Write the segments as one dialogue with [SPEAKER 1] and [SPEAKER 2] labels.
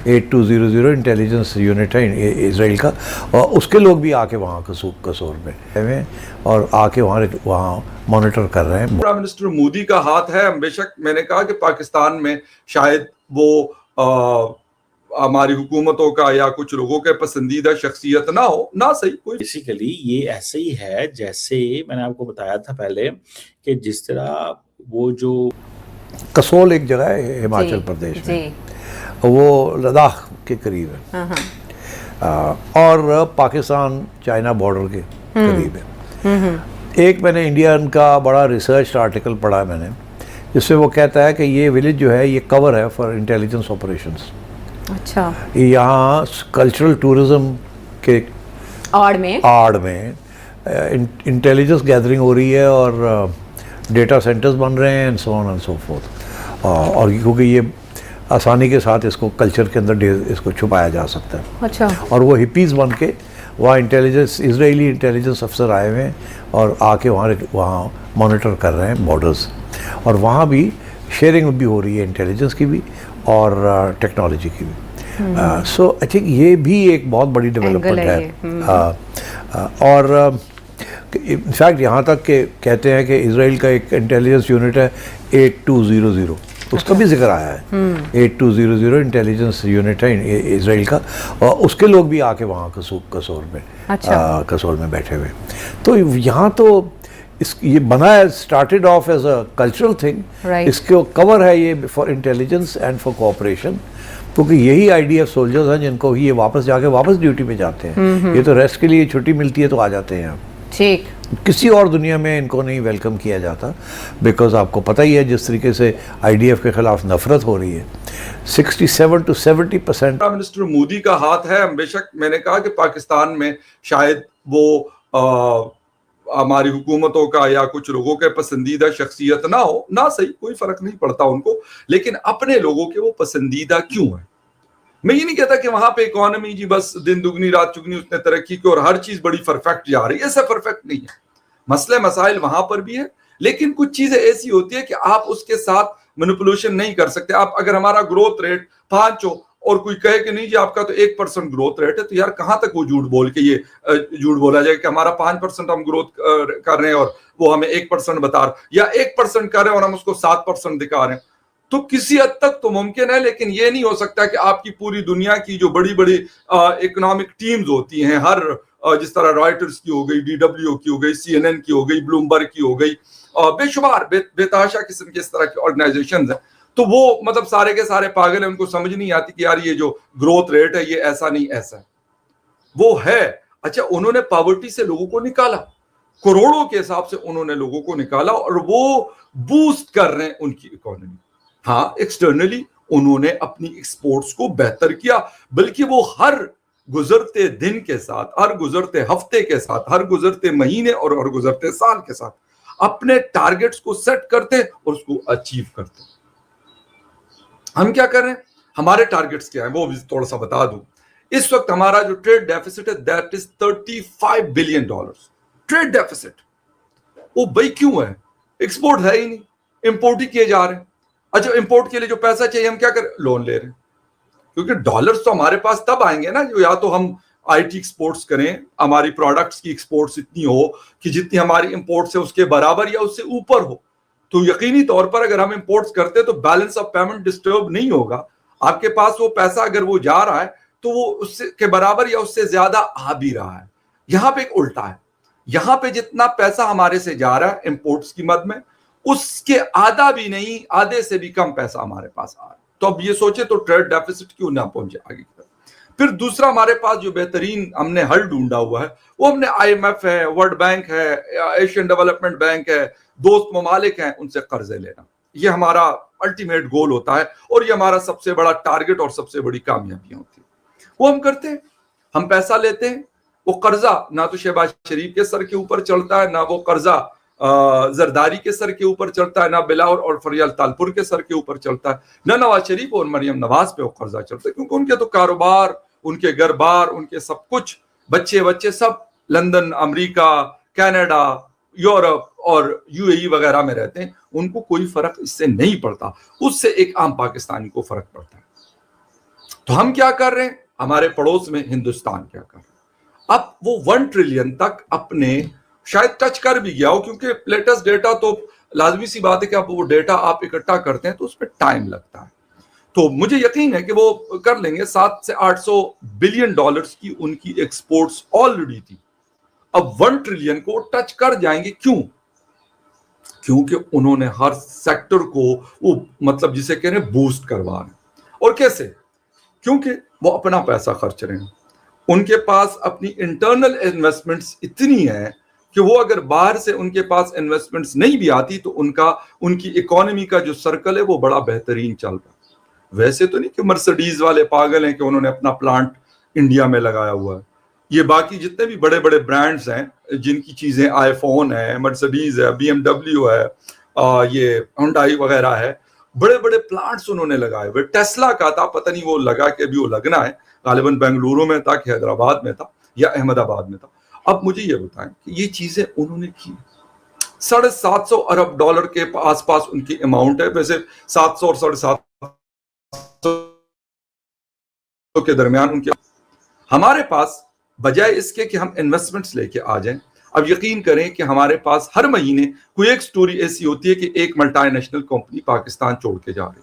[SPEAKER 1] 8200 intelligence unit है Israel का, और उसके लोग भी आके वहाँ कसूर में हैं और आके वहाँ मॉनिटर कर रहे हैं।
[SPEAKER 2] प्राइम मिनिस्टर मोदी का हाथ है। बेशक मैंने कहा कि पाकिस्तान में शायद वो हमारी हुकूमतों का या कुछ लोगों के पसंदीदा शख्सियत ना हो, ना सही कोई।
[SPEAKER 3] बेसिकली ये ऐसे ही है जैसे मैंने आपको बताया था पहले कि जिस तरह वो जो
[SPEAKER 1] कसोल एक जगह है हिमाचल प्रदेश में, वो लद्दाख के करीब है और पाकिस्तान चाइना बॉर्डर के करीब है। एक मैंने इंडियन का बड़ा रिसर्च आर्टिकल पढ़ा है मैंने, जिसमें वो कहता है कि ये विलेज जो है ये कवर है फॉर इंटेलिजेंस ऑपरेशंस। अच्छा, यहाँ कल्चरल टूरिज्म के आड़ में इंटेलिजेंस गैदरिंग हो रही है और डेटा सेंटर्स बन रहे हैं and so on and so fourth, और क्योंकि ये आसानी के साथ इसको कल्चर के अंदर इसको छुपाया जा सकता है। अच्छा, और वो हिपीज़ बन के वहाँ इजरायली इंटेलिजेंस अफसर आए हुए हैं और आके वहाँ मॉनिटर कर रहे हैं बॉर्डर्स, और वहाँ भी शेयरिंग भी हो रही है इंटेलिजेंस की भी और टेक्नोलॉजी की भी। सो आई थिंक ये भी एक बहुत बड़ी डेवलपमेंट है। और इनफैक्ट यहाँ तक कि कहते हैं कि इसराइल का एक इंटेलिजेंस यूनिट है 8200, उसका भी जिक्र आया है। 8200 इंटेलिजेंस यूनिट है इसराइल का, और उसके लोग भी आके वहाँ कसूर में बैठे हुए। तो यहाँ तो ये बना है, started off as a cultural thing, इसके कवर है ये for intelligence and for cooperation, क्योंकि यही आईडीएफ सोल्जर्स हैं जिनको ये वापस ड्यूटी पे जाते हैं। ये तो रेस्ट के लिए छुट्टी मिलती है तो आ जाते हैं। ठीक, किसी और दुनिया में इनको नहीं वेलकम किया जाता, बिकॉज आपको पता ही है जिस तरीके से आईडीएफ के खिलाफ नफरत हो रही है। 67 to 70%
[SPEAKER 2] प्राइम मिनिस्टर मोदी का हाथ है। बेशक मैंने कहा कि पाकिस्तान में शायद वो हमारी हुकूमतों का या कुछ लोगों के पसंदीदा शख्सियत ना हो, ना सही, कोई फर्क नहीं पड़ता उनको, लेकिन अपने लोगों के वो पसंदीदा क्यों है। मैं ये नहीं कहता कि वहां पे इकोनॉमी जी बस दिन दुगनी रात चुगनी उसने तरक्की की और हर चीज बड़ी परफेक्ट जा रही है, ऐसा परफेक्ट नहीं है। मसले मसाइल वहां पर भी है, लेकिन कुछ चीजें ऐसी होती है कि आप उसके साथ मैनिपुलेशन नहीं कर सकते। आप अगर हमारा ग्रोथ रेट 5 हो और कोई कहे कि नहीं जी आपका तो 1% ग्रोथ रेट है, तो यार कहां तक वो झूठ बोल के ये झूठ बोला जाए कि हमारा 5% हम ग्रोथ कर रहे हैं और वो हमें 1% बता रहे, या 1% कर रहे हैं और हम उसको 7% दिखा रहे हैं। तो किसी हद तक तो मुमकिन है, लेकिन ये नहीं हो सकता कि आपकी पूरी दुनिया की जो बड़ी बड़ी इकोनॉमिक टीम्स होती हैं, हर जिस तरह रॉयटर्स की हो गई, DW की हो गई, CNN की हो गई, ब्लूमबर्ग की हो गई, बेशुमार बेतहाशा किस्म के इस तरह की ऑर्गेनाइजेशंस हैं, तो वो मतलब सारे के सारे पागल हैं, उनको समझ नहीं आती कि यार ये जो ग्रोथ रेट है ये ऐसा नहीं ऐसा है, वो है। अच्छा, उन्होंने पॉवर्टी से लोगों को निकाला, करोड़ों के हिसाब से उन्होंने लोगों को निकाला और वो बूस्ट कर रहे हैं उनकी इकोनॉमी। हाँ, एक्सटर्नली उन्होंने अपनी एक्सपोर्ट्स को बेहतर किया, बल्कि वो हर गुजरते दिन के साथ, हर गुजरते हफ्ते के साथ, हर गुजरते महीने और हर गुजरते साल के साथ अपने टारगेट्स को सेट करते और उसको अचीव करते। हम क्या कर रहे हैं, हमारे टारगेट्स क्या है वो भी थोड़ा सा बता दूं। इस वक्त हमारा जो ट्रेड डेफिसिट है that is $35 billion trade deficit. वो भाई क्यों है? एक्सपोर्ट है ही नहीं, इंपोर्ट ही किए जा रहे हैं। अच्छा, इंपोर्ट के लिए जो पैसा चाहिए हम क्या करें? लोन ले रहे हैं, क्योंकि डॉलर्स तो हमारे पास तब आएंगे ना जो या तो हम आईटी एक्सपोर्ट्स करें, हमारी प्रोडक्ट्स की एक्सपोर्ट्स इतनी हो कि जितनी हमारी इंपोर्ट्स है उसके बराबर या उससे ऊपर हो। तो यकीनी तौर पर अगर हम इंपोर्ट्स करते हैं तो बैलेंस ऑफ पेमेंट डिस्टर्ब नहीं होगा। आपके पास वो पैसा अगर वो जा रहा है तो वो उससे के बराबर या उससे ज्यादा आ भी रहा है। यहाँ पे एक उल्टा है, यहाँ पे जितना पैसा हमारे से जा रहा है इंपोर्ट्स की मद में, उसके आधा भी नहीं, आधे से भी कम पैसा हमारे पास आ रहा है। तो अब ये सोचे तो ट्रेड डेफिसिट क्यों ना पहुंचे आगे की तरफ। फिर दूसरा, हमारे पास जो बेहतरीन हमने हल ढूंढा हुआ है वो हमने IMF है, वर्ल्ड बैंक है, एशियन डेवलपमेंट बैंक है, दोस्त ममालिक हैं, उनसे कर्जे लेना। ये हमारा अल्टीमेट गोल होता है और ये हमारा सबसे बड़ा टारगेट और सबसे बड़ी कामयाबी होती है। वो हम करते हैं, हम पैसा लेते हैं। वो कर्जा ना तो शहबाज शरीफ के सर के ऊपर चलता है, ना वो कर्जा जरदारी के सर के ऊपर चलता है, ना बिलावल और फरियाल तालपुर के सर के ऊपर चलता है, ना नवाज शरीफ और मरियम नवाज पे वो कर्जा चलता है, क्योंकि उनके तो कारोबार, उनके घर बार, उनके सब कुछ, बच्चे सब लंदन, अमेरिका, कनाडा, यूरोप और UAE वगैरह में रहते हैं। उनको कोई फर्क इससे नहीं पड़ता, उससे एक आम पाकिस्तानी को फर्क पड़ता है। تو ہم کیا کر رہے ہیں؟ ہمارے پڑوس میں ہندوستان کیا کر رہا ہے؟ اب وہ 1 ٹریلین تک اپنے شاید ٹچ کر بھی گیا ہو، کیونکہ لیٹسٹ ڈیٹا تو لازمی سی بات ہے کہ وہ ڈیٹا آپ اکٹھا کرتے ہیں تو اس پہ ٹائم لگتا ہے. تو مجھے یقین ہے کہ وہ کر لیں گے. 700 سے 800 بلین ڈالرز کی ان کی ایکسپورٹس آلریڈی تھی، اب 1 ٹریلین کو ٹچ کر جائیں گے. کیوں؟ کیونکہ انہوں نے ہر سیکٹر کو وہ مطلب جسے کہہ رہے ہیں بوسٹ کروا رہے ہیں. اور کیسے؟ کیونکہ وہ اپنا پیسہ خرچ رہے ہیں. ان کے پاس اپنی انٹرنل انویسٹمنٹس اتنی ہیں کہ وہ اگر باہر سے ان کے پاس انویسٹمنٹس نہیں بھی آتی تو ان کی اکانومی کا جو سرکل ہے وہ بڑا بہترین چل رہا ہے. ویسے تو نہیں کہ مرسڈیز والے پاگل ہیں کہ انہوں نے اپنا پلانٹ انڈیا میں لگایا ہوا ہے. یہ باقی جتنے بھی بڑے بڑے برانڈز ہیں جن کی چیزیں آئی فون ہے، مرسڈیز ہے، بی ایم ڈبلیو ہے، یہ ہنڈائی وغیرہ ہے، بڑے بڑے پلانٹس انہوں نے لگائے ہوئے. ٹیسلا کا تھا، پتہ نہیں وہ لگا کہ ابھی وہ لگنا ہے، غالباً بنگلورو میں تھا کہ حیدرآباد میں تھا یا احمد آباد میں تھا. اب مجھے یہ بتائیں کہ یہ چیزیں انہوں نے کی. 750 ارب ڈالر کے آس پاس ان کی اماؤنٹ ہے. ویسے 700 اور 750 کے درمیان ان کے. ہمارے پاس بجائے اس کے کہ ہم انویسٹمنٹس لے کے آ جائیں، اب یقین کریں کہ ہمارے پاس ہر مہینے کوئی ایک سٹوری ایسی ہوتی ہے کہ ایک ملٹی نیشنل کمپنی پاکستان چھوڑ کے جا رہی.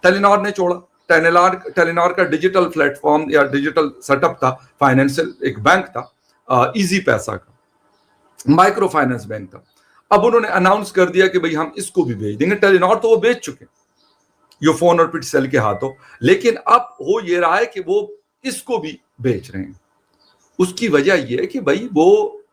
[SPEAKER 2] ٹیلینار نے چھوڑا. ٹیلینار کا ڈیجیٹل پلیٹ فارم یا ڈیجیٹل سیٹ اپ تھا، فائنینشل ایک بینک تھا، ایزی پیسہ کا، مائکرو فائنانس بینک تھا. اب انہوں نے اناؤنس کر دیا کہ بھئی ہم اس کو بھی بیچ دیں گے. ٹیلینار تو وہ بیچ چکے یو فون اور پٹ سیل کے ہاتھوں، لیکن اب ہو یہ رہا ہے کہ وہ اس کو بھی بیچ رہے ہیں. اس کی وجہ یہ ہے کہ بھئی وہ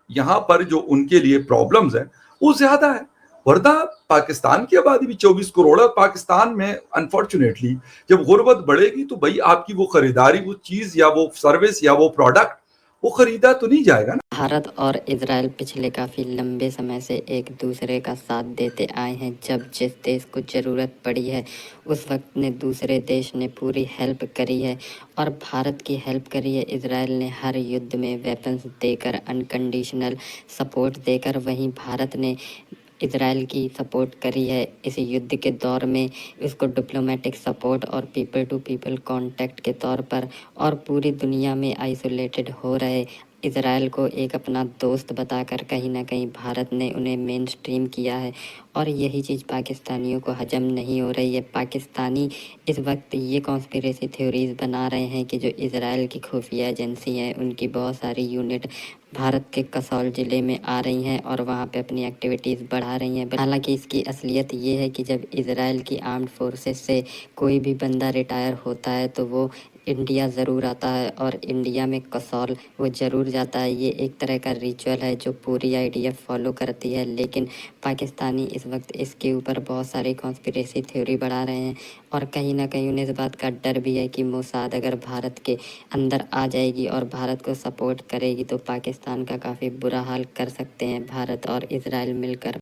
[SPEAKER 2] یہاں پر جو ان کے لیے پرابلمز ہیں وہ زیادہ ہے. ورنہ پاکستان کی آبادی بھی 24 کروڑ ہے. پاکستان میں انفارچونیٹلی جب غربت بڑھے گی تو بھئی آپ کی وہ خریداری، وہ چیز یا وہ سروس یا وہ پروڈکٹ وہ خریدا تو نہیں جائے گا نا.
[SPEAKER 4] بھارت اور اسرائیل پچھلے کافی لمبے سمے سے ایک دوسرے کا ساتھ دیتے آئے ہیں. جب جس دیش کو ضرورت پڑی ہے اس وقت نے دوسرے دیش نے پوری ہیلپ کری ہے اور بھارت کی ہیلپ کری ہے. اسرائیل نے ہر یدھ میں ویپنز دے کر، انکنڈیشنل سپورٹ دے کر، وہیں بھارت نے اسرائیل کی سپورٹ کری ہے اس یدھ کے دور میں. اس کو ڈپلومیٹک سپورٹ اور پیپل ٹو پیپل کانٹیکٹ کے طور پر اور پوری دنیا میں آئسولیٹڈ ہو رہے اسرائیل کو ایک اپنا دوست بتا کر کہیں نہ کہیں بھارت نے انہیں مین سٹریم کیا ہے. اور یہی چیز پاکستانیوں کو ہضم نہیں ہو رہی ہے. پاکستانی اس وقت یہ کانسپیریسی تھیوریز بنا رہے ہیں کہ جو اسرائیل کی خفیہ ایجنسی ہیں ان کی بہت ساری یونٹ بھارت کے کسول ضلع میں آ رہی ہیں اور وہاں پہ اپنی ایکٹیویٹیز بڑھا رہی ہیں. حالانکہ اس کی اصلیت یہ ہے کہ جب اسرائیل کی آرمڈ فورسز سے کوئی بھی بندہ ریٹائر ہوتا ہے تو وہ انڈیا ضرور آتا ہے اور انڈیا میں کسول وہ ضرور جاتا ہے. یہ ایک طرح کا ریچول ہے جو پوری IDF فالو کرتی ہے. لیکن پاکستانی اس وقت اس کے اوپر بہت ساری کانسپیریسی تھیوری بڑھا رہے ہیں اور کہیں نہ کہیں انہیں اس بات کا ڈر بھی ہے کہ موساد اگر بھارت کے اندر آ جائے گی اور بھارت کو سپورٹ کرے گی تو پاکستان کا کافی برا حال کر سکتے ہیں بھارت اور اسرائیل مل کر.